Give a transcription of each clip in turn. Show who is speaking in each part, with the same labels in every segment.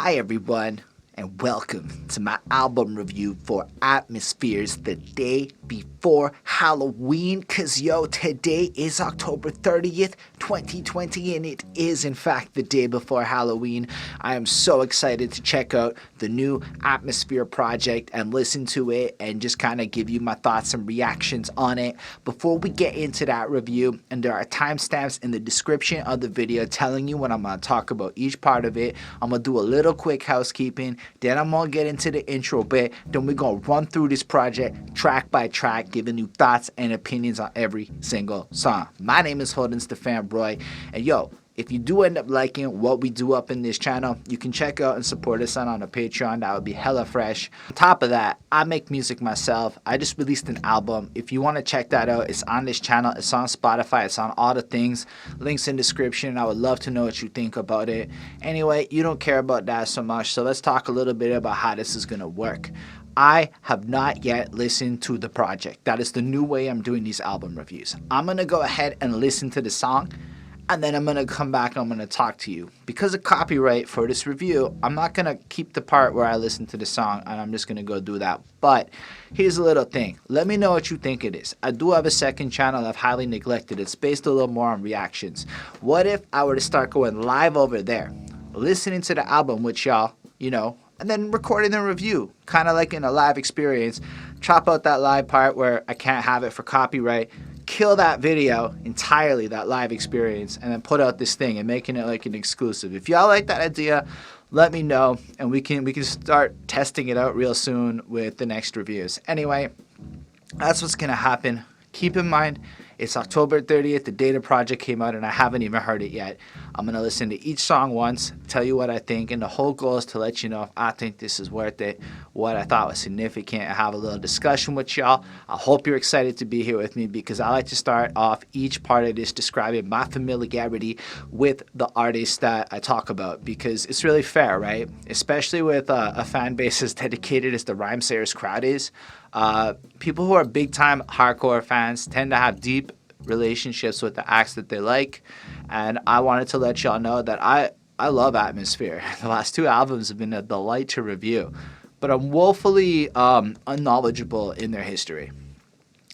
Speaker 1: Hi everyone, and welcome to my album review for Atmospheres the day before Halloween. Cause yo, today is October 30th, 2020, and it is in fact the day before Halloween. I am so excited to check out the new Atmosphere project and listen to it and just kind of give you my thoughts and reactions on it. Before we get into that review, and there are timestamps in the description of the video telling you what I'm going to talk about each part of it. I'm going to do a little quick housekeeping, then I'm going to get into the intro bit, then we're going to run through this project track by track, giving you thoughts and opinions on every single song. My name is Holden Stephan Roy, and yo, if you do end up liking what we do up in this channel, you can check out and support us on a Patreon. That would be hella fresh. On top of that, I make music myself. I just released an album. If you want to check that out, it's on this channel. It's on Spotify. It's on all the things. Links in description. I would love to know what you think about it. Anyway, you don't care about that so much, so let's talk a little bit about how this is going to work. I have not yet listened to the project. That is the new way I'm doing these album reviews. I'm going to go ahead and listen to the song, and then I'm going to come back and I'm going to talk to you. Because of copyright for this review, I'm not going to keep the part where I listen to the song, and I'm just going to go do that. But here's a little thing. Let me know what you think it is. I do have a second channel I've highly neglected. It's based a little more on reactions. What if I were to start going live over there, listening to the album with y'all, you know, and then recording the review, kind of like in a live experience, chop out that live part where I can't have it for copyright, kill that video entirely, that live experience, and then put out this thing and making it like an exclusive. If y'all like that idea, let me know, and we can start testing it out real soon with the next reviews. Anyway, that's what's gonna happen. Keep in mind, it's October 30th, the day the project came out, and I haven't even heard it yet. I'm going to listen to each song once, tell you what I think, and the whole goal is to let you know if I think this is worth it, what I thought was significant, and have a little discussion with y'all. I hope you're excited to be here with me, because I like to start off each part of this describing my familiarity with the artists that I talk about, because it's really fair, right? Especially with a fan base as dedicated as the Rhymesayers crowd is. People who are big-time hardcore fans tend to have deep relationships with the acts that they like, and I wanted to let y'all know that I love Atmosphere. The last two albums have been a delight to review, but I'm woefully unknowledgeable in their history.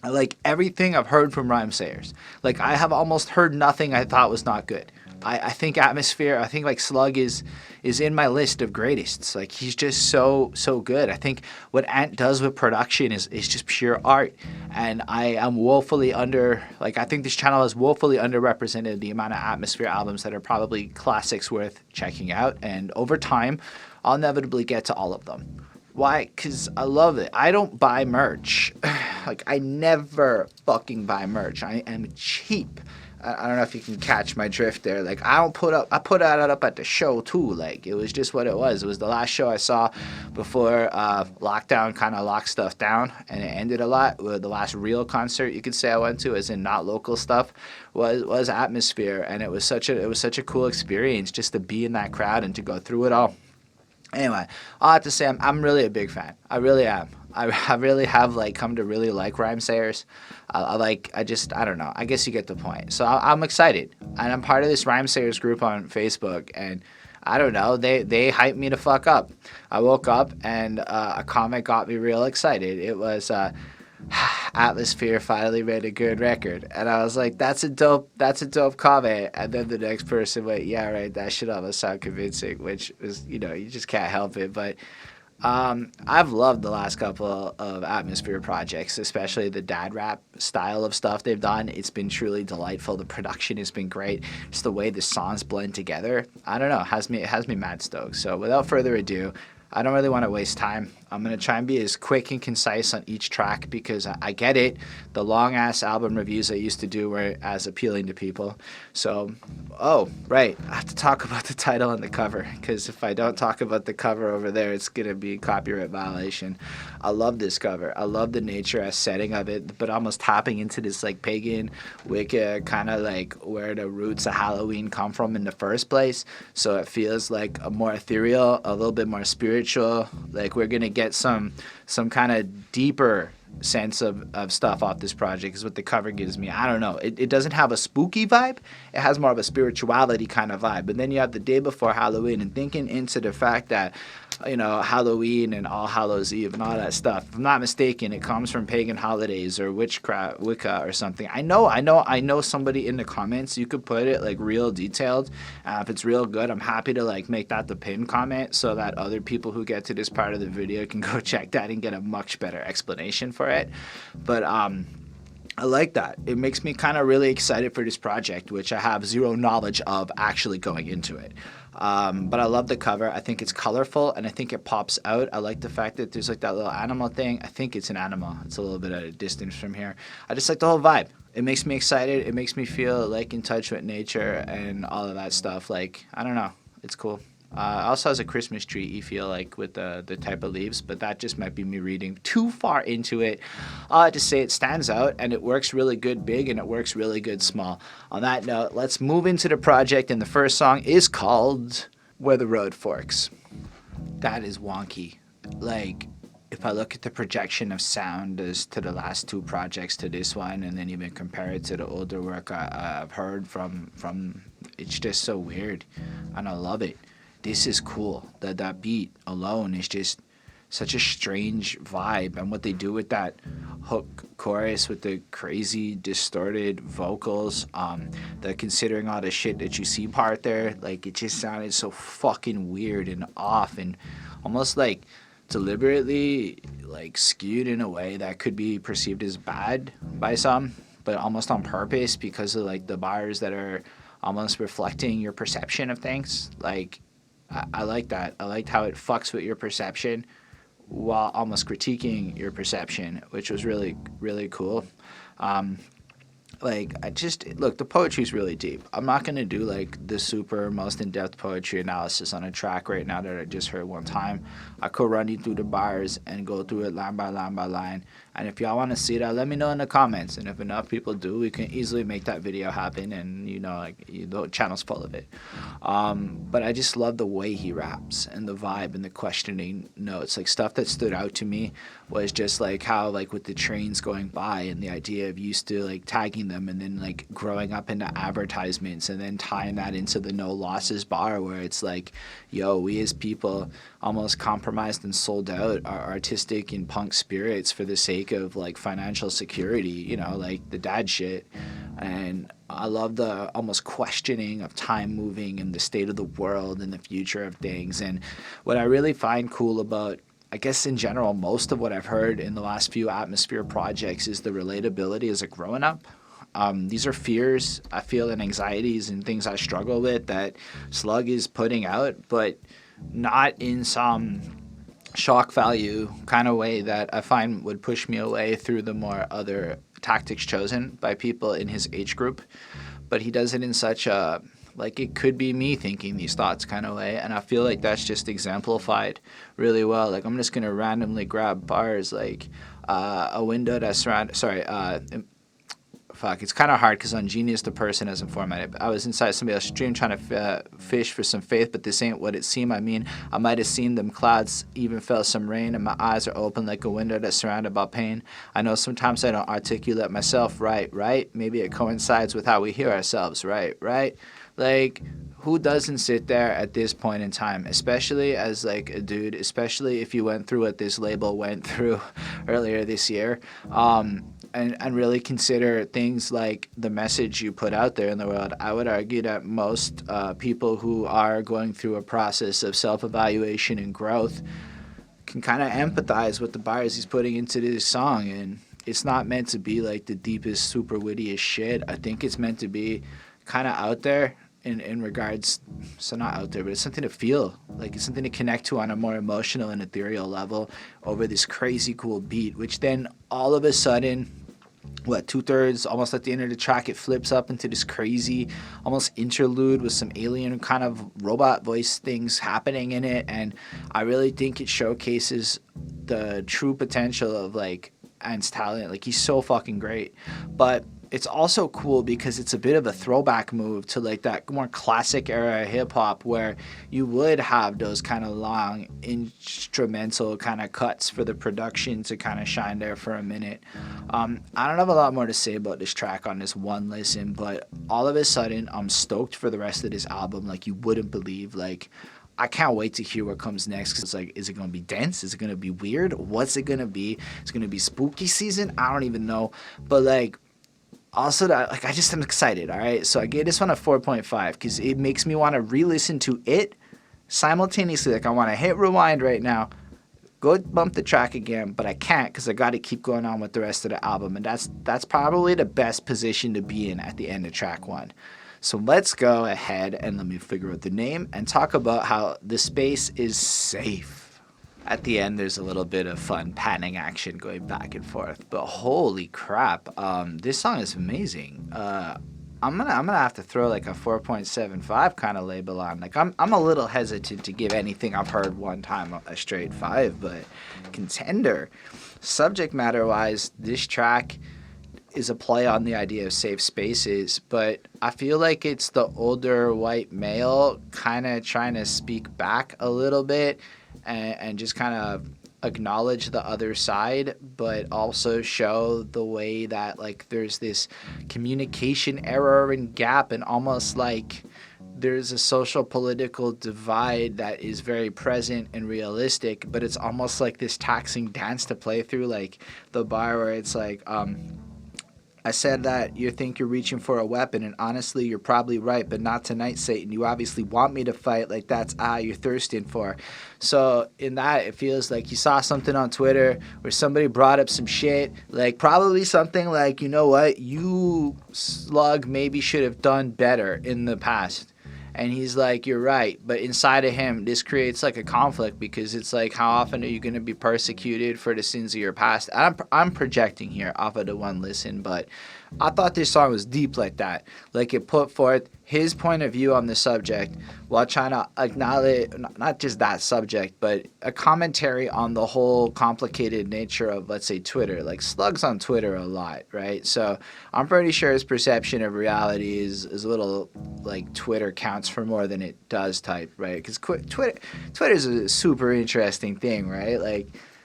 Speaker 1: I like everything I've heard from Rhymesayers. Like, I have almost heard nothing I thought was not good. I think Atmosphere, I think like Slug is in my list of greatest. Like, he's just so good. I think what Ant does with production is just pure art. And I am woefully I think this channel is woefully underrepresented the amount of Atmosphere albums that are probably classics worth checking out. And over time, I'll inevitably get to all of them. Why? Because I love it. I don't buy merch. Like, I never fucking buy merch. I am cheap. I don't know if you can catch my drift there. Like, I put that up at the show too. Like, it was just what it was. It was the last show I saw before lockdown kind of locked stuff down, and it ended a lot. The last real concert you could say I went to, as in not local stuff, was Atmosphere, and it was such a cool experience just to be in that crowd and to go through it all. Anyway, all I have to say, I'm really a big fan. I really am. I really have come to really like Rhymesayers. I don't know. I guess you get the point. So I'm excited, and I'm part of this Rhymesayers group on Facebook, and I don't know. They hyped me to fuck up. I woke up and a comment got me real excited. It was Atmosphere finally made a good record, and I was like, that's a dope comment. And then the next person went, yeah, right, that should almost sound convincing, which is, you just can't help it. But I've loved the last couple of Atmosphere projects, especially the dad rap style of stuff they've done. It's been truly delightful. The production has been great. Just the way the songs blend together, I don't know, it has me mad stoked. So without further ado, I don't really want to waste time. I'm going to try and be as quick and concise on each track, because I get it. The long-ass album reviews I used to do were as appealing to people. So, oh, right, I have to talk about the title and the cover, because if I don't talk about the cover over there, it's going to be a copyright violation. I love this cover. I love the nature setting of it, but almost tapping into this pagan Wicca, kind of where the roots of Halloween come from in the first place. So it feels like a more ethereal, a little bit more spiritual. Like, we're going to get some kind of deeper sense of stuff off this project is what the cover gives me. I don't know. It doesn't have a spooky vibe. It has more of a spirituality kind of vibe. But then you have the day before Halloween and thinking into the fact that, you know, Halloween and All Hallows Eve and all that stuff. If I'm not mistaken, it comes from pagan holidays or witchcraft, Wicca or something. I know somebody in the comments, you could put it like real detailed. If it's real good, I'm happy to like make that the pinned comment so that other people who get to this part of the video can go check that and get a much better explanation for it. But I like that. It makes me kind of really excited for this project, which I have zero knowledge of actually going into it. But I love the cover. I think it's colorful and I think it pops out. I like the fact that there's like that little animal thing. I think it's an animal. It's a little bit at a distance from here. I just like the whole vibe. It makes me excited. It makes me feel like in touch with nature and all of that stuff. Like, I don't know. It's cool. Also has a Christmas tree, you feel like, with the type of leaves, but that just might be me reading too far into it. To say it stands out, and it works really good big, and it works really good small. On that note, let's move into the project, and the first song is called Where the Road Forks. That is wonky. Like, if I look at the projection of sound as to the last two projects to this one, and then even compare it to the older work I've heard from, it's just so weird, and I love it. This is cool. That beat alone is just such a strange vibe. And what they do with that hook chorus with the crazy distorted vocals, the considering all the shit that you see part there, like it just sounded so fucking weird and off and almost like deliberately like skewed in a way that could be perceived as bad by some, but almost on purpose because of like the bars that are almost reflecting your perception of things. Like, I like that. I liked how it fucks with your perception while almost critiquing your perception, which was really, really cool. Look, the poetry's really deep. I'm not going to do like the super most in-depth poetry analysis on a track right now that I just heard one time. I could run you through the bars and go through it line by line by line. And if y'all want to see that, let me know in the comments. And if enough people do, we can easily make that video happen. And, you know, like, the channel's full of it. But I just love the way he raps and the vibe and the questioning notes. Like, stuff that stood out to me was just, like, how, like, with the trains going by and the idea of used to, like, tagging them and then, like, growing up into advertisements and then tying that into the no losses bar where it's like, yo, we as people almost compromised and sold out our artistic and punk spirits for the sake of like financial security, you know, like the dad shit. And I love the almost questioning of time moving and the state of the world and the future of things. And what I really find cool about, I guess in general, most of what I've heard in the last few Atmosphere projects is the relatability as a growing up. These are fears I feel and anxieties and things I struggle with that Slug is putting out, but not in some shock value kind of way that I find would push me away through the more other tactics chosen by people in his age group. But he does it in such a, like, it could be me thinking these thoughts kind of way. And I feel like that's just exemplified really well. Like, I'm just going to randomly grab bars like a window that's it's kind of hard because on Genius the person isn't formatted. I was inside somebody else's dream trying to fish for some faith, but this ain't what it seemed. I mean, I might have seen them clouds, even felt some rain, and my eyes are open like a window that's surrounded by pain. I know sometimes I don't articulate myself right? Maybe it coincides with how we hear ourselves, right? Like, who doesn't sit there at this point in time, especially as like a dude, especially if you went through what this label went through earlier this year, and really consider things like the message you put out there in the world. I would argue that most people who are going through a process of self-evaluation and growth can kind of empathize with the bars he's putting into this song. And it's not meant to be like the deepest, super wittiest shit. I think it's meant to be kind of out there in regards, so not out there, but it's something to feel. Like, it's something to connect to on a more emotional and ethereal level over this crazy cool beat, which then all of a sudden, two-thirds, almost at the end of the track, it flips up into this crazy, almost interlude with some alien kind of robot voice things happening in it. And I really think it showcases the true potential of, like, Ant's talent. Like, he's so fucking great. But it's also cool because it's a bit of a throwback move to like that more classic era hip hop where you would have those kind of long instrumental kind of cuts for the production to kind of shine there for a minute. I don't have a lot more to say about this track on this one listen, but all of a sudden I'm stoked for the rest of this album like you wouldn't believe. Like, I can't wait to hear what comes next because it's like, is it going to be dense? Is it going to be weird? What's it going to be? It's going to be spooky season? I don't even know. But like, also that, like, I just am excited, all right? So I gave this one a 4.5 because it makes me want to re-listen to it simultaneously. Like, I want to hit rewind right now, go bump the track again, but I can't because I got to keep going on with the rest of the album. And that's probably the best position to be in at the end of track one. So let's go ahead and let me figure out the name and talk about how the space is safe. At the end, there's a little bit of fun panning action going back and forth, but holy crap, this song is amazing. I'm gonna have to throw like a 4.75 kind of label on. Like I'm a little hesitant to give anything I've heard one time a straight 5, but contender. Subject matter wise, this track is a play on the idea of safe spaces, but I feel like it's the older white male kind of trying to speak back a little bit and just kind of acknowledge the other side, but also show the way that like there's this communication error and gap, and almost like there's a social political divide that is very present and realistic, but it's almost like this taxing dance to play through. Like the bar where it's like, I said that you think you're reaching for a weapon, and honestly, you're probably right, but not tonight, Satan. You obviously want me to fight, like that's you're thirsting for. So in that, it feels like you saw something on Twitter where somebody brought up some shit, like probably something like, you know what, you slug maybe should have done better in the past. And he's like, you're right. But inside of him, this creates like a conflict because it's like, how often are you going to be persecuted for the sins of your past? I'm projecting here off of the one listen, but I thought this song was deep like that. Like it put forth his point of view on the subject while trying to acknowledge not just that subject, but a commentary on the whole complicated nature of, let's say, Twitter. Like Slug's on Twitter a lot, right? So I'm pretty sure his perception of reality is a little like Twitter counts for more than it does type, right? Because Twitter's a super interesting thing, right?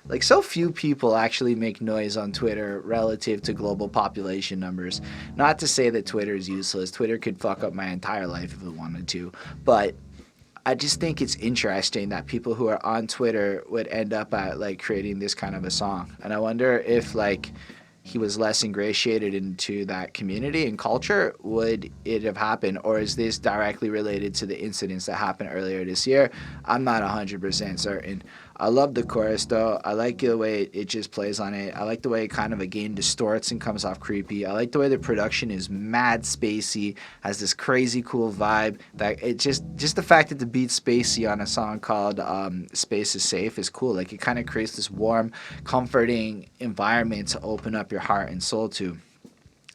Speaker 1: Like so few people actually make noise on Twitter relative to global population numbers. Not to say that Twitter is useless. Twitter could fuck up my entire life if it wanted to. But I just think it's interesting that people who are on Twitter would end up at like creating this kind of a song. And I wonder if like he was less ingratiated into that community and culture, would it have happened? Or is this directly related to the incidents that happened earlier this year? I'm not 100% certain. I love the chorus though. I like the way it just plays on it. I like the way it kind of again distorts and comes off creepy. I like the way the production is mad spacey, has this crazy cool vibe. That it just the fact that the beat's spacey on a song called Space is Safe is cool. Like it kind of creates this warm, comforting environment to open up your heart and soul to.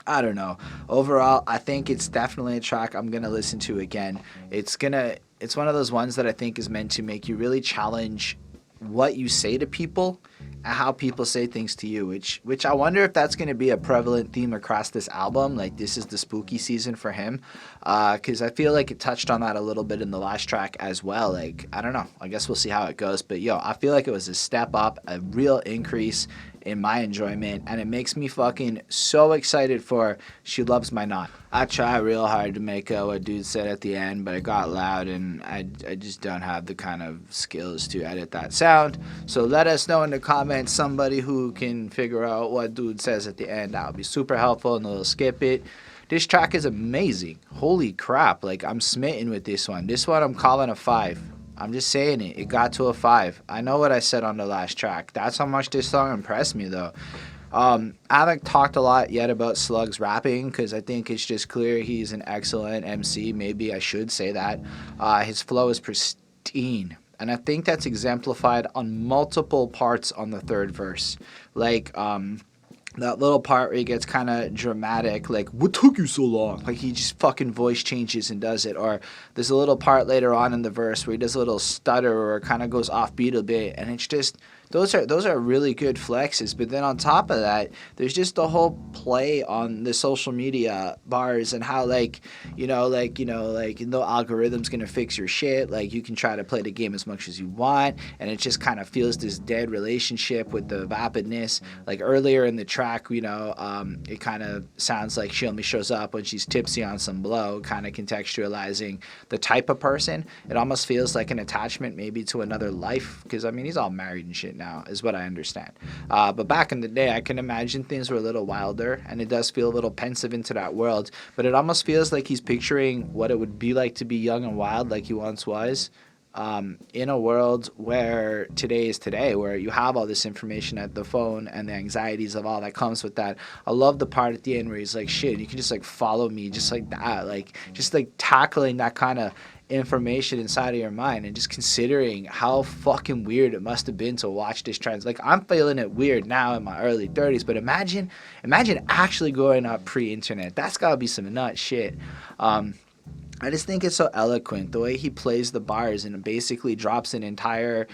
Speaker 1: I don't know. Overall, I think it's definitely a track I'm gonna listen to again. It's one of those ones that I think is meant to make you really challenge what you say to people and how people say things to you, which I wonder if that's going to be a prevalent theme across this album. Like this is the spooky season for him, because I feel like it touched on that a little bit in the last track as well. Like I don't know, I guess we'll see how it goes, but I feel like it was a step up, a real increase in my enjoyment, and it makes me fucking so excited for She Loves My Knot. I try real hard to make out what dude said at the end, but it got loud and I just don't have the kind of skills to edit that sound. So let us know in the comments somebody who can figure out what dude says at the end. That would be super helpful, and we'll skip it. This track is amazing. Holy crap, like I'm smitten with this one. This one I'm calling a 5. I'm just saying it. It got to a 5. I know what I said on the last track. That's how much this song impressed me, though. I haven't talked a lot yet about Slug's rapping because I think it's just clear he's an excellent MC. Maybe I should say that. His flow is pristine. And I think that's exemplified on multiple parts on the third verse. Like, that little part where he gets kind of dramatic, like, what took you so long? Like, he just fucking voice changes and does it. Or there's a little part later on in the verse where he does a little stutter or kind of goes offbeat a bit, and it's just those are really good flexes. But then on top of that, there's just the whole play on the social media bars and how the algorithm's gonna fix your shit. Like you can try to play the game as much as you want, and it just kind of feels this dead relationship with the vapidness. Like earlier in the track, it kind of sounds like she only shows up when she's tipsy on some blow, kind of contextualizing the type of person. It almost feels like an attachment maybe to another life, because I mean he's all married and shit now, is what I understand. But back in the day, I can imagine things were a little wilder, and it does feel a little pensive into that world. But it almost feels like he's picturing what it would be like to be young and wild, like he once was. In a world where today is today, where you have all this information at the phone and the anxieties of all that comes with that. I love the part at the end where he's like, shit, you can just like follow me just like that. Like just like tackling that kind of information inside of your mind and just considering how fucking weird it must have been to watch this trans. Like I'm feeling it weird now in my early 30s, but imagine actually growing up pre-internet. That's gotta be some nut shit. I just think it's so eloquent the way he plays the bars and basically drops an entire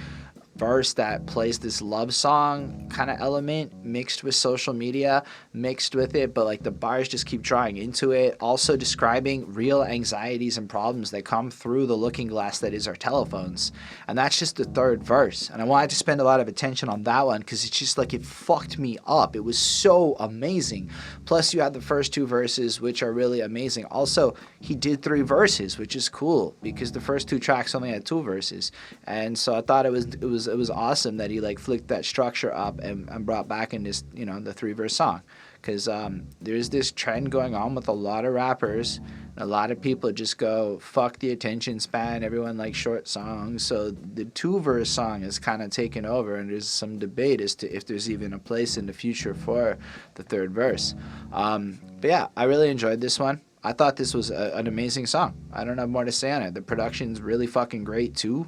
Speaker 1: verse that plays this love song kind of element mixed with social media, mixed with it, but like the bars just keep drawing into it. Also describing real anxieties and problems that come through the looking glass that is our telephones. And that's just the third verse. And I wanted to spend a lot of attention on that one because it's just like it fucked me up. It was so amazing. Plus you had the first two verses, which are really amazing. Also, he did 3 verses, which is cool because the first 2 tracks only had 2 verses. And so I thought it was awesome that he like flicked that structure up and brought back in this, the 3-verse song. Because there's this trend going on with a lot of rappers. And a lot of people just go, fuck the attention span. Everyone likes short songs. So the 2-verse song is kind of taken over. And there's some debate as to if there's even a place in the future for the 3rd verse. But yeah, I really enjoyed this one. I thought this was an amazing song. I don't have more to say on it. The production's really fucking great too.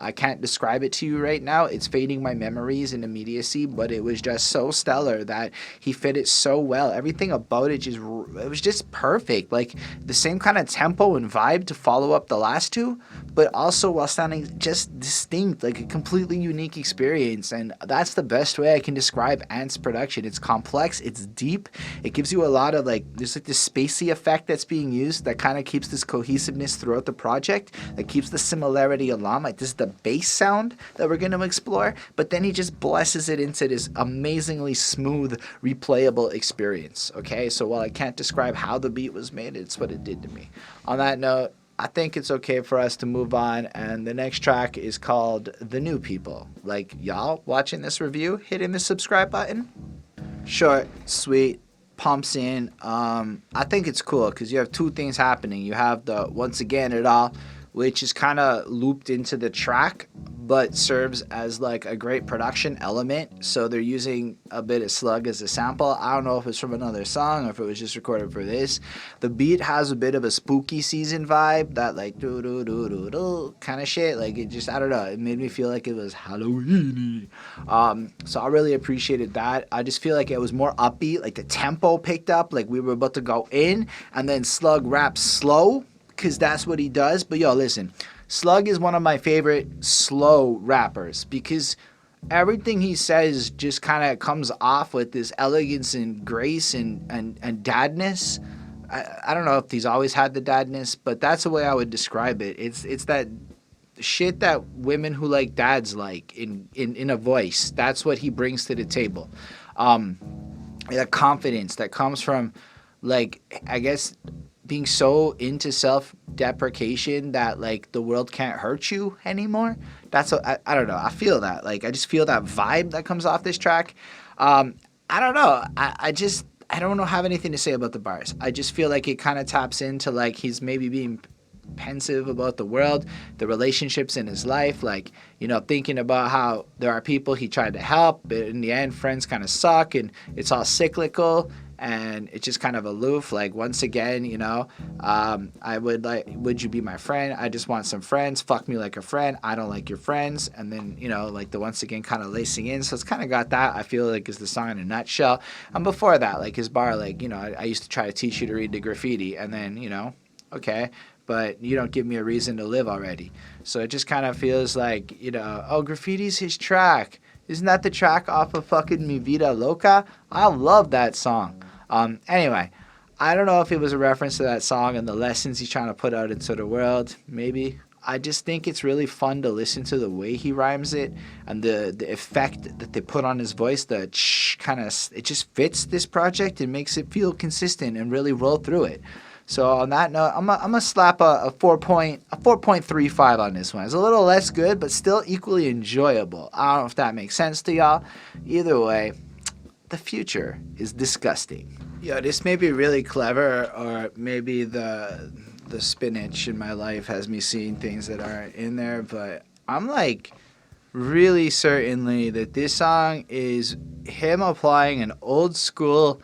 Speaker 1: I can't describe it to you right now. It's fading my memories and immediacy, but it was just so stellar that he fit it so well. Everything about it it was just perfect. Like the same kind of tempo and vibe to follow up the last 2, but also while sounding just distinct, like a completely unique experience. And that's the best way I can describe Ant's production. It's complex, it's deep. It gives you a lot of there's like this spacey effect that's being used that kind of keeps this cohesiveness throughout the project, that keeps the similarity along. Like this is the bass sound that we're going to explore, but then he just blesses it into this amazingly smooth, replayable experience. Okay, so while I can't describe how the beat was made, it's what it did to me. On that note, I think it's okay for us to move on, and the next track is called The New People. Like, y'all watching this review, hitting the subscribe button? Short, sweet, pumps in. I think it's cool because you have 2 things happening. You have the once again it all, which is kind of looped into the track, but serves as like a great production element. So they're using a bit of slug as a sample. I don't know if it's from another song or if it was just recorded for this. The beat has a bit of a spooky season vibe, that like do do do do do kind of shit. Like it just, I don't know, it made me feel like it was Halloween-y. So I really appreciated that. I just feel like it was more upbeat, like the tempo picked up, like we were about to go in, and then Slug raps slow, because that's what he does. But yo, listen, Slug is one of my favorite slow rappers because everything he says just kind of comes off with this elegance and grace and dadness. I don't know if he's always had the dadness, but that's the way I would describe it. It's that shit that women who like dads like in a voice. That's what he brings to the table. That confidence that comes from, like, I guess, being so into self-deprecation that like the world can't hurt you anymore. That's what I don't know. I feel that. Like I just feel that vibe that comes off this track. I don't know. I don't have anything to say about the bars. I just feel like it kind of taps into like he's maybe being pensive about the world, the relationships in his life, like, thinking about how there are people he tried to help, but in the end friends kind of suck and it's all cyclical. And it's just kind of aloof. Like, once again, I would you be my friend? I just want some friends. Fuck me like a friend. I don't like your friends. And then, like the once again kind of lacing in. So it's kind of got that, I feel like, is the song in a nutshell. And before that, like his bar, like, I used to try to teach you to read the graffiti. And then, okay, but you don't give me a reason to live already. So it just kind of feels like, oh, graffiti's his track. Isn't that the track off of fucking Mi Vida Loca? I love that song. Anyway, I don't know if it was a reference to that song and the lessons he's trying to put out into the world. Maybe. I just think it's really fun to listen to the way he rhymes it and the effect that they put on his voice. The kind of, it just fits this project and makes it feel consistent and really roll through it. So on that note, I'm gonna slap a 4.35 on this one. It's a little less good, but still equally enjoyable. I don't know if that makes sense to y'all. Either way, the future is disgusting. Yeah, this may be really clever, or maybe the spinach in my life has me seeing things that aren't in there, but I'm like really certainly that this song is him applying an old school,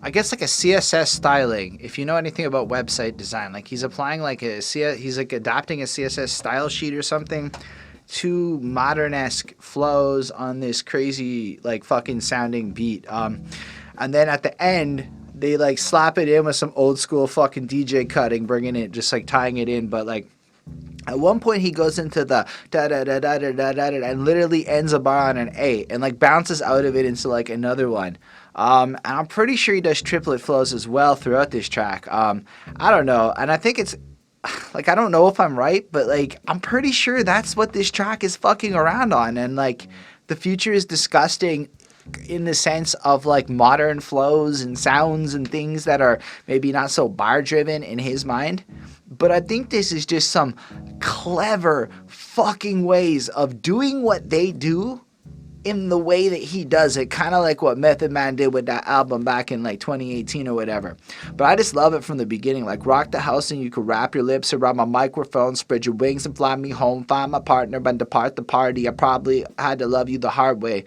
Speaker 1: I guess like a CSS styling. If you know anything about website design, like he's applying like he's like adopting a CSS style sheet or something to modern-esque flows on this crazy like fucking sounding beat. And then at the end, they like slap it in with some old school fucking DJ cutting, bringing it, just like tying it in. But like at one point he goes into the da da da da da da da and literally ends a bar on an A and like bounces out of it into like another one. And I'm pretty sure he does triplet flows as well throughout this track. I don't know. And I think it's like, I don't know if I'm right, but like I'm pretty sure that's what this track is fucking around on. And like the future is disgusting in the sense of like modern flows and sounds and things that are maybe not so bar driven in his mind. But I think this is just some clever fucking ways of doing what they do in the way that he does it, kind of like what Method Man did with that album back in like 2018 or whatever. But I just love it from the beginning. Like, rock the house and you could wrap your lips around my microphone, spread your wings and fly me home, find my partner, but depart the party. I probably had to love you the hard way.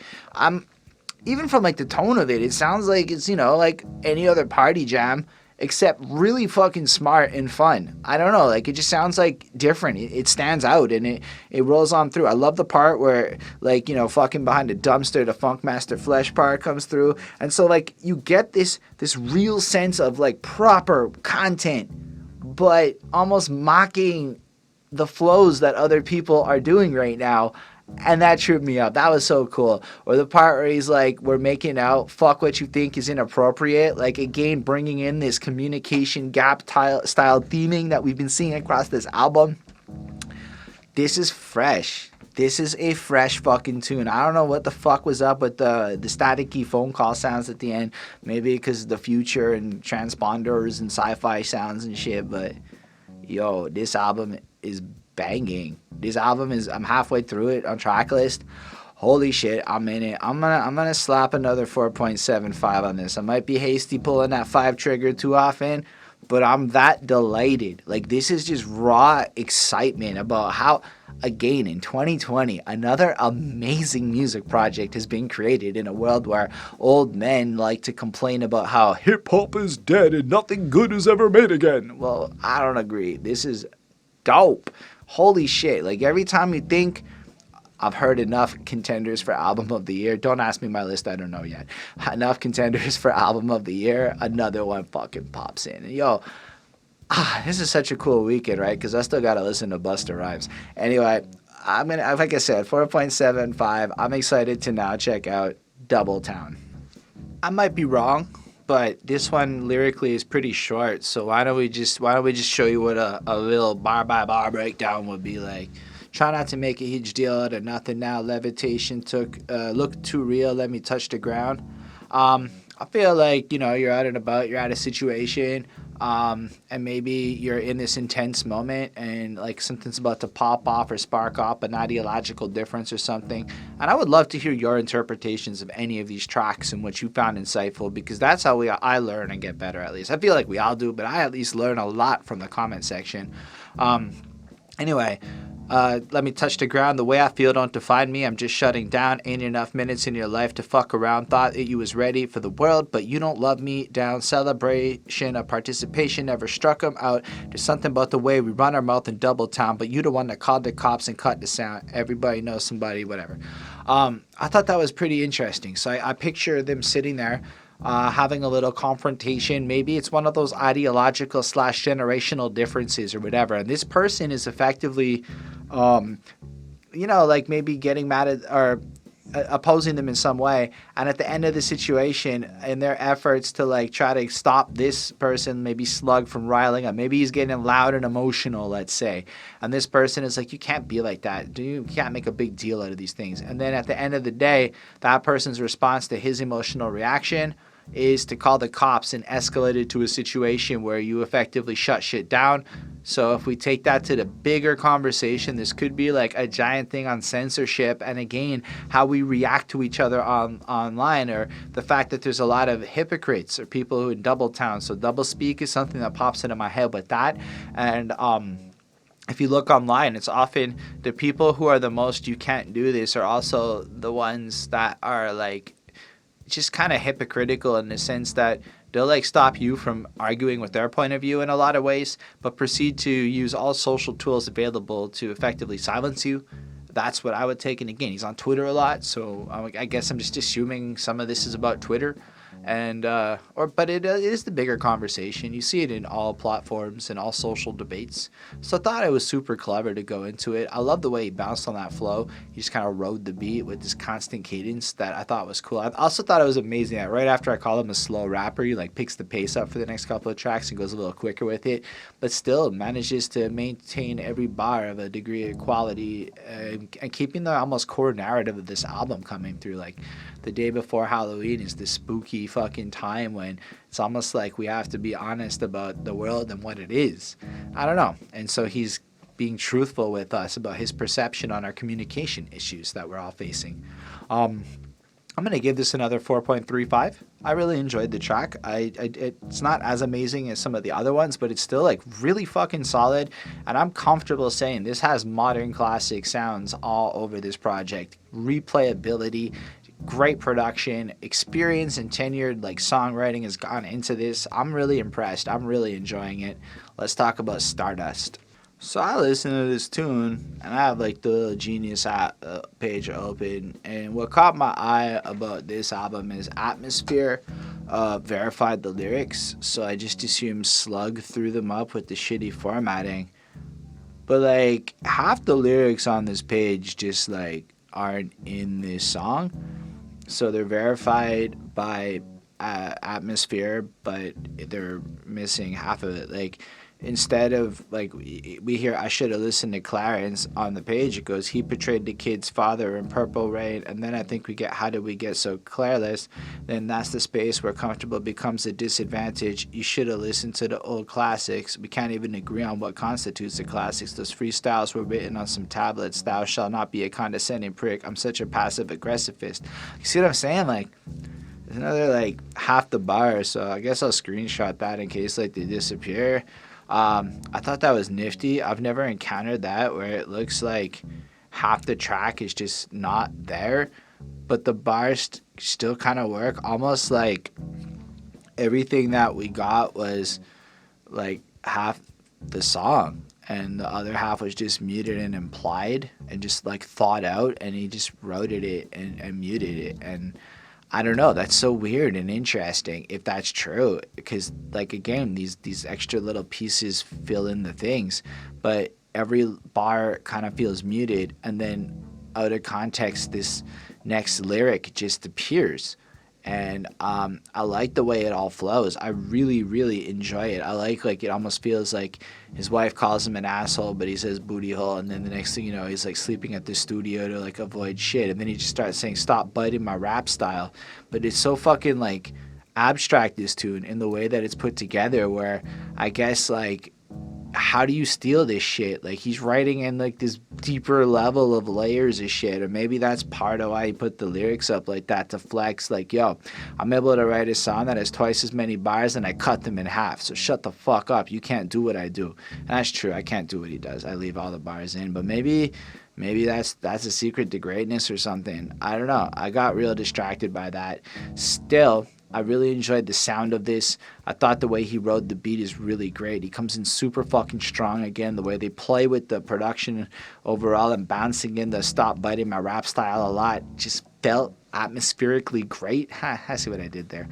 Speaker 1: Even from like the tone of it, it sounds like it's, you know, like any other party jam, except really fucking smart and fun. I don't know, like it just sounds like different. It stands out and it rolls on through. I love the part where like, you know, fucking behind the dumpster, the Funkmaster Flesh part comes through. And so like you get this real sense of like proper content, but almost mocking the flows that other people are doing right now. And that tripped me up. That was so cool. Or the part where he's like, we're making out, fuck what you think is inappropriate. Like, again, bringing in this communication gap style theming that we've been seeing across this album. This is fresh. This is a fresh fucking tune. I don't know what the fuck was up with the staticky phone call sounds at the end. Maybe because of the future and transponders and sci-fi sounds and shit. But, yo, this album is banging. This album is, I'm halfway through it on track list. Holy shit, I'm in it. I'm gonna slap another 4.75 on this. I might be hasty pulling that 5 trigger too often, but I'm that delighted. Like, this is just raw excitement about how, again, in 2020, another amazing music project has been created in a world where old men like to complain about how hip-hop is dead and nothing good is ever made again. Well, I don't agree. This is dope. Holy shit. Like, every time you think I've heard enough contenders for album of the year, don't ask me my list, I don't know yet. Enough contenders for album of the year, another one fucking pops in. And yo, this is such a cool weekend, right? Because I still got to listen to Busta Rhymes. Anyway, I'm going to, like I said, 4.75. I'm excited to now check out DoubleTown. I might be wrong, but this one lyrically is pretty short, so why don't we just show you what a little bar by bar breakdown would be like. Try not to make a huge deal out of nothing now. Levitation looked too real. Let me touch the ground. I feel like, you know, you're out and about. You're at a situation, and maybe you're in this intense moment, and like something's about to pop off or spark off, an ideological difference or something. And I would love to hear your interpretations of any of these tracks and what you found insightful, because that's how I learn and get better. At least I feel like we all do, but I at least learn a lot from the comment section. Anyway. Let me touch the ground. The way I feel don't define me. I'm just shutting down. Ain't enough minutes in your life to fuck around. Thought that you was ready for the world, but you don't love me down. Celebration of participation never struck 'em out. There's something about the way we run our mouth in DoubleTown, but you the one that called the cops and cut the sound. Everybody knows somebody, whatever. I thought that was pretty interesting. So I picture them sitting there, having a little confrontation. Maybe it's one of those ideological / generational differences or whatever. And this person is effectively, you know, like maybe getting mad at, or opposing them in some way, and at the end of the situation, in their efforts to like try to stop this person, maybe Slug, from riling up, maybe he's getting loud and emotional, let's say, and this person is like, you can't be like that, you can't make a big deal out of these things. And then at the end of the day, that person's response to his emotional reaction is to call the cops and escalate it to a situation where you effectively shut shit down. So if we take that to the bigger conversation, this could be like a giant thing on censorship, and again, how we react to each other online, or the fact that there's a lot of hypocrites or people who in DoubleTown. So doublespeak is something that pops into my head with that. And if you look online, it's often the people who are the most "you can't do this" are also the ones that are like just kind of hypocritical, in the sense that they'll like stop you from arguing with their point of view in a lot of ways, but proceed to use all social tools available to effectively silence you. That's what I would take. And again, he's on Twitter a lot, so I guess I'm just assuming some of this is about Twitter. And but it is the bigger conversation. You see it in all platforms and all social debates. So I thought it was super clever to go into it. I love the way he bounced on that flow. He just kind of rode the beat with this constant cadence that I thought was cool. I also thought it was amazing that right after I call him a slow rapper, he like picks the pace up for the next couple of tracks and goes a little quicker with it, but still manages to maintain every bar of a degree of quality, and keeping the almost core narrative of this album coming through. Like, the day before Halloween is this spooky fucking time when it's almost like we have to be honest about the world and what it is. I don't know. And so he's being truthful with us about his perception on our communication issues that we're all facing. I'm going to give this another 4.35. I really enjoyed the track. It's not as amazing as some of the other ones, but it's still like really fucking solid. And I'm comfortable saying this has modern classic sounds all over this project. Replayability, great production, experience and tenured like songwriting has gone into this. I'm really impressed. I'm really enjoying it. Let's talk about Stardust. So I listened to this tune, and I have like the little Genius app page open, and what caught my eye about this album is Atmosphere verified the lyrics, so I just assumed Slug threw them up with the shitty formatting. But like half the lyrics on this page just like aren't in this song. So they're verified by Atmosphere, but they're missing half of it. Like, instead of, like, we hear "I should have listened to Clarence" on the page, it goes, "He portrayed the kid's father in Purple Rain." And then I think we get "How did we get so careless?" Then that's the space where comfortable becomes a disadvantage. You should have listened to the old classics. We can't even agree on what constitutes the classics. Those freestyles were written on some tablets. Thou shalt not be a condescending prick. I'm such a passive aggressivist. You see what I'm saying? Like, there's another like half the bar, so I guess I'll screenshot that in case like they disappear. I thought that was nifty. I've never encountered that where it looks like half the track is just not there, but the bars still kind of work. Almost like everything that we got was like half the song, and the other half was just muted and implied and just like thought out, and he just wrote it and muted it. And I don't know, that's so weird and interesting if that's true, because like again, these extra little pieces fill in the things, but every bar kind of feels muted, and then out of context this next lyric just appears. And I like the way it all flows. I really, really enjoy it. I like it almost feels like his wife calls him an asshole, but he says booty hole, and then the next thing you know, he's like sleeping at the studio to like avoid shit, and then he just starts saying, "Stop biting my rap style." But it's so fucking like abstract, this tune, in the way that it's put together, where I guess like, how do you steal this shit? Like, he's writing in like this deeper level of layers of shit, or maybe that's part of why he put the lyrics up like that, to flex like, yo, I'm able to write a song that has twice as many bars and I cut them in half, so shut the fuck up, you can't do what I do. And that's true, I can't do what he does. I leave all the bars in, but maybe that's a secret to greatness or something. I don't know, I got real distracted by that. Still, I really enjoyed the sound of this. I thought the way he rode the beat is really great. He comes in super fucking strong again. The way they play with the production overall and bouncing in the "stop biting my rap style" a lot just felt atmospherically great. I see what I did there.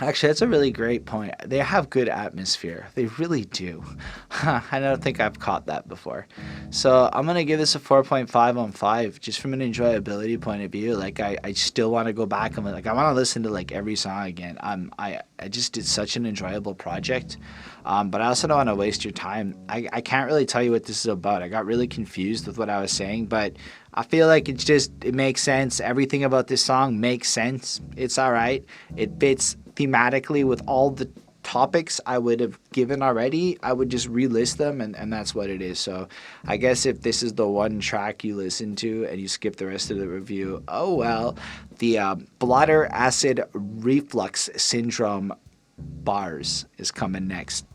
Speaker 1: Actually, that's a really great point. They have good atmosphere. They really do. I don't think I've caught that before. So I'm gonna give this a 4.5 on 5, just from an enjoyability point of view. Like I still want to go back and like I want to listen to like every song again. I just did such an enjoyable project. But I also don't want to waste your time. I can't really tell you what this is about. I got really confused with what I was saying, but I feel like it makes sense. Everything about this song makes sense. It's all right. It fits thematically with all the topics I would have given already. I would just relist them, and that's what it is. So I guess if this is the one track you listen to and you skip the rest of the review, oh well. The Blotter acid reflux syndrome bars is coming next.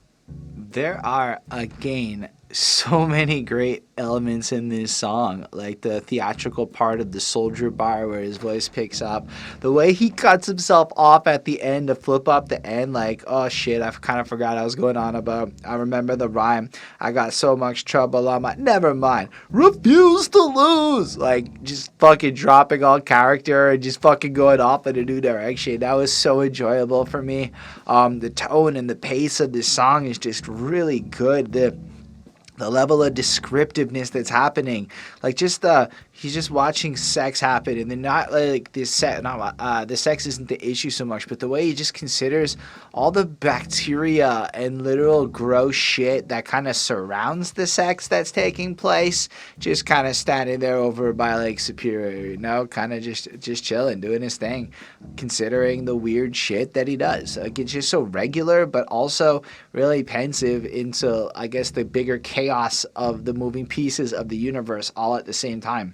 Speaker 1: There are, again, so many great elements in this song, like the theatrical part of the soldier bar where his voice picks up, the way he cuts himself off at the end to flip up the end, like, oh shit, I kind of forgot I was going on about. I remember the rhyme. I got so much trouble on my, never mind, refuse to lose, like just fucking dropping all character and just fucking going off in a new direction. That was so enjoyable for me. The tone and the pace of this song is just really good. The level of descriptiveness that's happening, like just he's just watching sex happen, and then not like this set, not the sex isn't the issue so much, but the way he just considers all the bacteria and literal gross shit that kind of surrounds the sex that's taking place, just kind of standing there over by like Superior, kind of just chilling, doing his thing, considering the weird shit that he does. Like it's just so regular, but also really pensive into, I guess, the bigger chaos of the moving pieces of the universe all at the same time.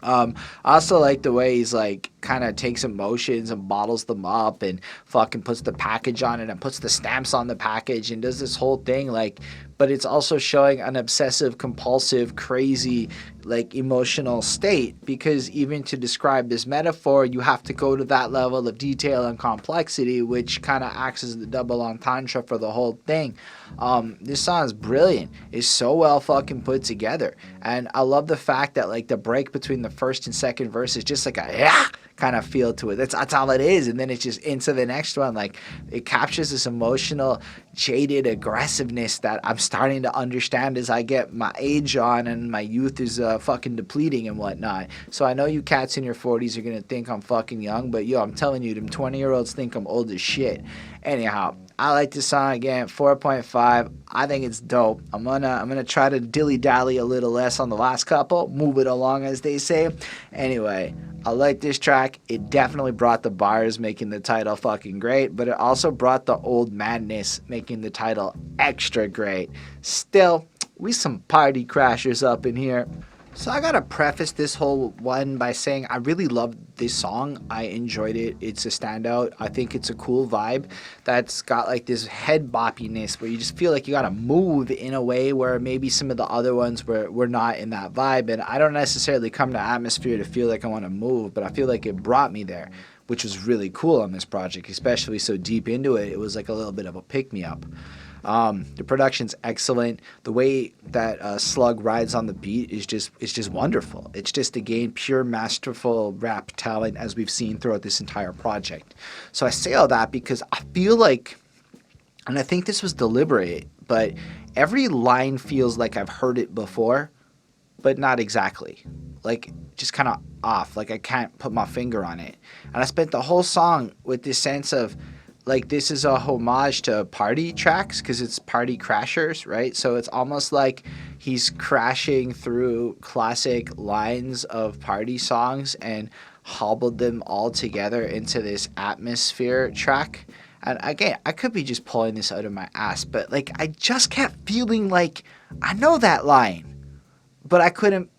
Speaker 1: I also like the way he's like kind of takes emotions and bottles them up and fucking puts the package on it and puts the stamps on the package and does this whole thing, like, but it's also showing an obsessive, compulsive, crazy, like emotional state, because even to describe this metaphor, you have to go to that level of detail and complexity, which kind of acts as the double entendre for the whole thing. This song is brilliant. It's so well fucking put together. And I love the fact that like the break between the first and second verse is just like a yeah kind of feel to it. That's all it is. And then it's just into the next one. Like it captures this emotional, jaded aggressiveness that I'm starting to understand as I get my age on and my youth is fucking depleting and whatnot. So I know you cats in your 40s are going to think I'm fucking young, but yo, I'm telling you, them 20-year-olds think I'm old as shit. Anyhow, I like this song again, 4.5. I think it's dope. I'm gonna try to dilly-dally a little less on the last couple, move it along as they say. Anyway, I like this track. It definitely brought the bars, making the title fucking great, but it also brought the old madness, making the title extra great. Still, we some party crashers up in here. So I gotta preface this whole one by saying I really love this song. I enjoyed it. It's a standout. I think it's a cool vibe that's got like this head boppiness where you just feel like you gotta move in a way where maybe some of the other ones were not in that vibe. And I don't necessarily come to Atmosphere to feel like I want to move, but I feel like it brought me there, which was really cool on this project, especially so deep into it. It was like a little bit of a pick-me-up. The production's excellent. The way that Slug rides on the beat is just wonderful. It's just, again, pure masterful rap talent as we've seen throughout this entire project. So I say all that because I feel like, and I think this was deliberate, but every line feels like I've heard it before, but not exactly. Like, just kind of off. Like, I can't put my finger on it. And I spent the whole song with this sense of, like, this is a homage to party tracks because it's party crashers, right? So it's almost like he's crashing through classic lines of party songs and hobbled them all together into this atmosphere track. And again, I could be just pulling this out of my ass, but like I just kept feeling like I know that line, but I couldn't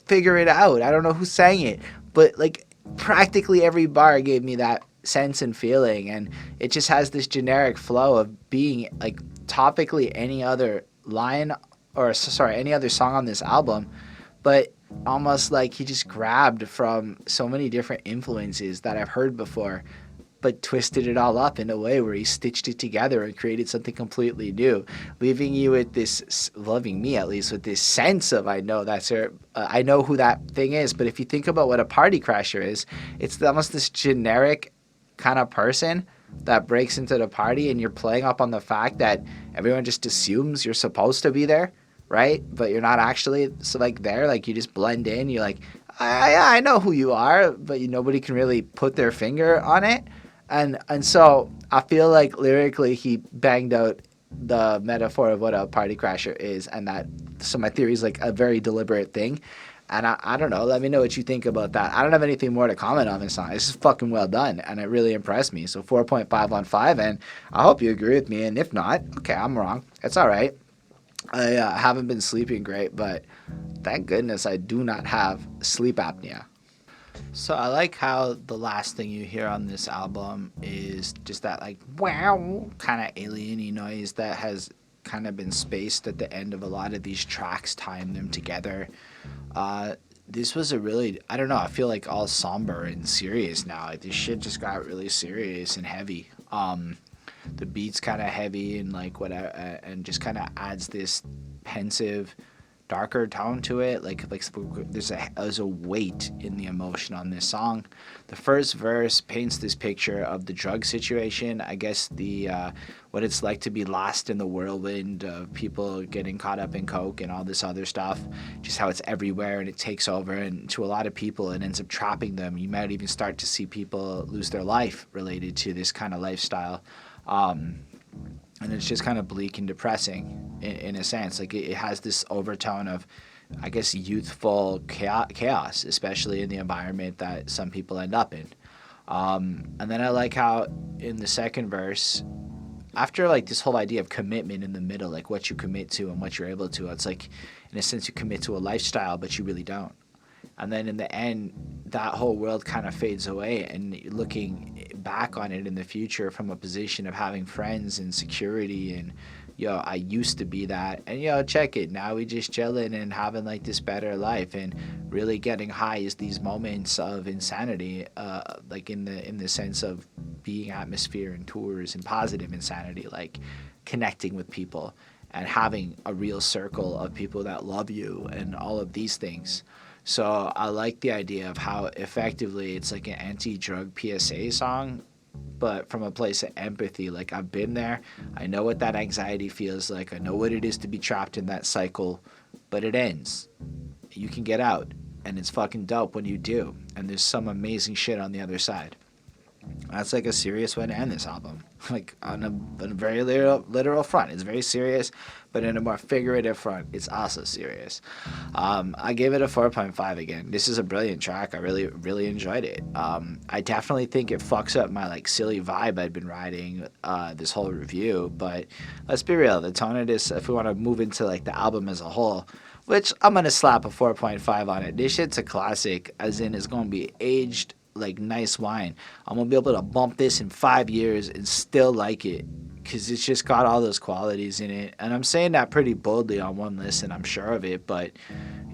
Speaker 1: figure it out. I don't know who sang it, but like practically every bar gave me that sense and feeling, and it just has this generic flow of being like topically any other line any other song on this album, but almost like he just grabbed from so many different influences that I've heard before, but twisted it all up in a way where he stitched it together and created something completely new, leaving you with this, loving me at least, with this sense of I know that's her, I know who that thing is. But if you think about what a party crasher is, it's almost this generic kind of person, that breaks into the party and you're playing up on the fact that everyone just assumes you're supposed to be there, right? But you're not actually so like there. Like you just blend in. You're like, I know who you are, but nobody can really put their finger on it. And so I feel like lyrically he banged out the metaphor of what a party crasher is, and that so my theory is like a very deliberate thing. And I don't know. Let me know what you think about that. I don't have anything more to comment on this song. It's just fucking well done, and it really impressed me. So 4.5 on 5, and I hope you agree with me. And if not, okay, I'm wrong. It's all right. I haven't been sleeping great, but thank goodness I do not have sleep apnea. So I like how the last thing you hear on this album is just that like wow kind of alien-y noise that has kind of been spaced at the end of a lot of these tracks, tying them together. This was a really, I don't know, I feel like all somber and serious now. Like this shit just got really serious and heavy. The beat's kind of heavy and like whatever, and just kind of adds this pensive, darker tone to it. Like there's a weight in the emotion on this song. The first verse paints this picture of the drug situation. I guess the what it's like to be lost in the whirlwind of people getting caught up in coke and all this other stuff. Just how it's everywhere and it takes over, and to a lot of people it ends up trapping them. You might even start to see people lose their life related to this kind of lifestyle. And it's just kind of bleak and depressing in a sense. Like it has this overtone of, I guess, youthful chaos, especially in the environment that some people end up in. And then I like how in the second verse, after like this whole idea of commitment in the middle, like what you commit to and what you're able to, it's like in a sense you commit to a lifestyle, but you really don't. And then in the end, that whole world kind of fades away, and looking back on it in the future from a position of having friends and security and, I used to be that, and check it, now we just chilling and having like this better life, and really getting high is these moments of insanity, like in the sense of being atmosphere and tours, and positive insanity, like connecting with people and having a real circle of people that love you and all of these things. So I like the idea of how effectively it's like an anti-drug PSA song, but from a place of empathy. Like I've been there. I know what that anxiety feels like. I know what it is to be trapped in that cycle, but it ends. You can get out, and it's fucking dope when you do. And there's some amazing shit on the other side. That's like a serious way to end this album. Like on a very literal front, it's very serious, but in a more figurative front, it's also serious. I gave it a 4.5 again. This is a brilliant track. I really, really enjoyed it. I definitely think it fucks up my like silly vibe I'd been riding this whole review. But let's be real. The tone of this, if we want to move into like the album as a whole, which I'm gonna slap a 4.5 on it. This shit's a classic, as in it's gonna be aged like nice wine. I'm gonna be able to bump this in 5 years and still like it, because it's just got all those qualities in it. And I'm saying that pretty boldly on one listen, I'm sure of it, but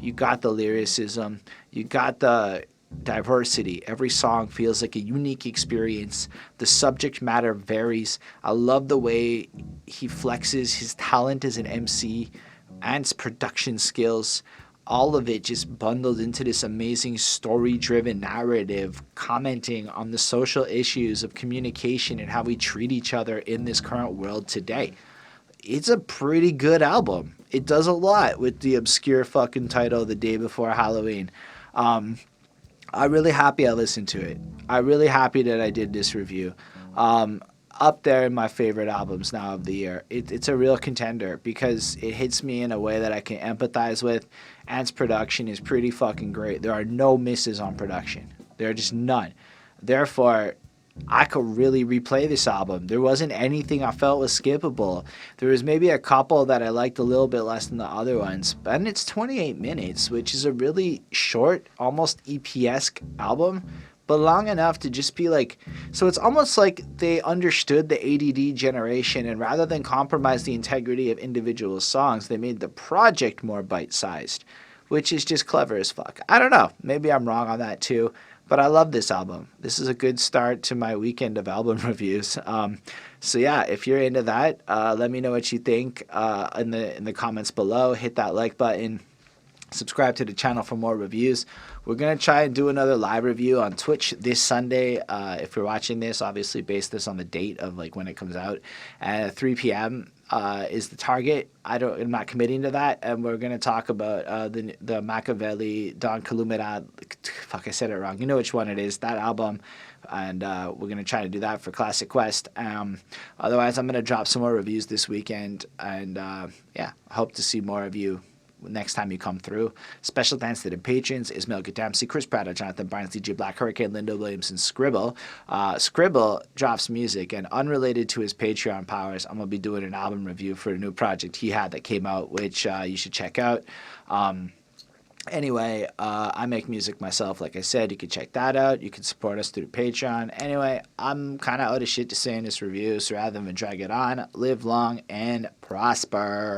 Speaker 1: you got the lyricism, you got the diversity. Every song feels like a unique experience. The subject matter varies. I love the way he flexes his talent as an MC and his production skills. All of it just bundled into this amazing story-driven narrative, commenting on the social issues of communication and how we treat each other in this current world today. It's a pretty good album. It does a lot with the obscure fucking title, The Day Before Halloween. I'm really happy I listened to it. I'm really happy that I did this review. Up there in my favorite albums now of the year. It's a real contender because it hits me in a way that I can empathize with. Ant's production is pretty fucking great. There are no misses on production. There are just none. Therefore, I could really replay this album. There wasn't anything I felt was skippable. There was maybe a couple that I liked a little bit less than the other ones. And it's 28 minutes, which is a really short, almost EP-esque album, but long enough to just be like, so it's almost like they understood the ADD generation, and rather than compromise the integrity of individual songs, they made the project more bite-sized, which is just clever as fuck. I don't know. Maybe I'm wrong on that too, but I love this album. This is a good start to my weekend of album reviews. So yeah, if you're into that, let me know what you think in the comments below. Hit that like button. Subscribe to the channel for more reviews. We're going to try and do another live review on Twitch this Sunday. If you're watching this, obviously base this on the date of like when it comes out. At 3 p.m. Is the target. I'm not committing to that. And we're going to talk about the Machiavelli, Don Columbia. Fuck, I said it wrong. You know which one it is, that album. And we're going to try to do that for Classic Quest. Otherwise, I'm going to drop some more reviews this weekend. And yeah, I hope to see more of you next time you come through. Special thanks to the patrons: Ismail Gadamsi, Chris Pratt, Jonathan Barnes, DJ Black, Hurricane, Linda Williamson, Scribble. Scribble drops music, and unrelated to his Patreon powers, I'm going to be doing an album review for a new project he had that came out, which you should check out. Anyway, I make music myself, like I said. You can check that out. You can support us through Patreon. Anyway, I'm kind of out of shit to say in this review, so rather than drag it on, live long and prosper.